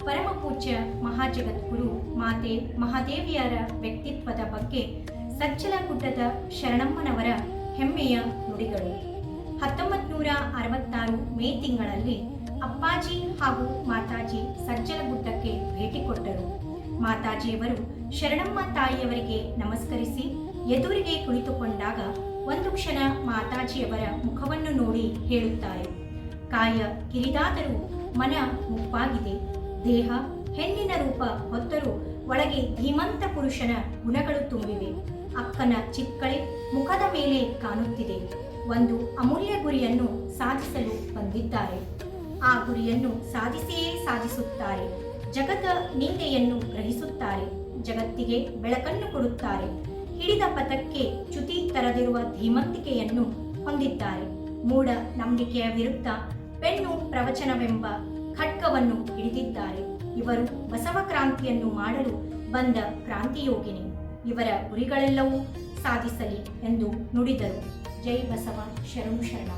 ಪರಮಪೂಜ್ಯ ಮಹಾಜಗದ್ಗುರು ಮಾತೆ ಮಹಾದೇವಿಯರ ವ್ಯಕ್ತಿತ್ವದ ಬಗ್ಗೆ ಸಜ್ಜಲಗುಡ್ಡದ ಶರಣಮ್ಮನವರ ಹೆಮ್ಮೆಯ ನುಡಿಗಳು. 1966 ಮೇ ತಿಂಗಳಲ್ಲಿ ಅಪ್ಪಾಜಿ ಹಾಗೂ ಮಾತಾಜಿ ಸಜ್ಜಲಗುಡ್ಡಕ್ಕೆ ಭೇಟಿ ಕೊಟ್ಟರು. ಮಾತಾಜಿಯವರು ಶರಣಮ್ಮ ತಾಯಿಯವರಿಗೆ ನಮಸ್ಕರಿಸಿ ಎದುರಿಗೆ ಕುಳಿತುಕೊಂಡಾಗ ಒಂದು ಕ್ಷಣ ಮಾತಾಜಿಯವರ ಮುಖವನ್ನು ನೋಡಿ ಹೇಳುತ್ತಾರೆ, ಕಾಯ ಕಿರಿದಾದರೂ ಮನ ಮುಪ್ಪಾಗಿದೆ. ದೇಹ ಹೆಣ್ಣಿನ ರೂಪ ಹೊತ್ತರೂ ಒಳಗೆ ಧೀಮಂತ ಪುರುಷನ ಗುಣಗಳು ತುಂಬಿವೆ. ಅಕ್ಕನ ಚಿಕ್ಕಳೆ ಮುಖದ ಮೇಲೆ ಕಾಣುತ್ತಿದೆ. ಒಂದು ಅಮೂಲ್ಯ ಗುರಿಯನ್ನು ಸಾಧಿಸಲು ಬಂದಿದ್ದಾರೆ. ಆ ಗುರಿಯನ್ನು ಸಾಧಿಸಿಯೇ ಸಾಧಿಸುತ್ತಾರೆ. ಜಗದ ನಿಂದೆಯನ್ನು ಗ್ರಹಿಸುತ್ತಾರೆ. ಜಗತ್ತಿಗೆ ಬೆಳಕನ್ನು ಕೊಡುತ್ತಾರೆ. ಹಿಡಿದ ಪಥಕ್ಕೆ ಚ್ಯುತಿ ತರದಿರುವ ಧೀಮಂತಿಕೆಯನ್ನು ಹೊಂದಿದ್ದಾರೆ. ಮೂಢ ನಂಬಿಕೆಯ ವಿರುದ್ಧ ಪೆನ್ನು ಪ್ರವಚನವೆಂಬ ಖಡ್ಗವನ್ನು ಹಿಡಿದಿದ್ದಾರೆ. ಇವರು ಬಸವ ಕ್ರಾಂತಿಯನ್ನು ಮಾಡಲು ಬಂದ ಕ್ರಾಂತಿಯೋಗಿನಿ. ಇವರ ಗುರಿಗಳೆಲ್ಲವೂ ಸಾಧಿಸಲಿ ಎಂದು ನುಡಿದರು. ಜೈ ಬಸವ, ಶರಣು ಶರಣ.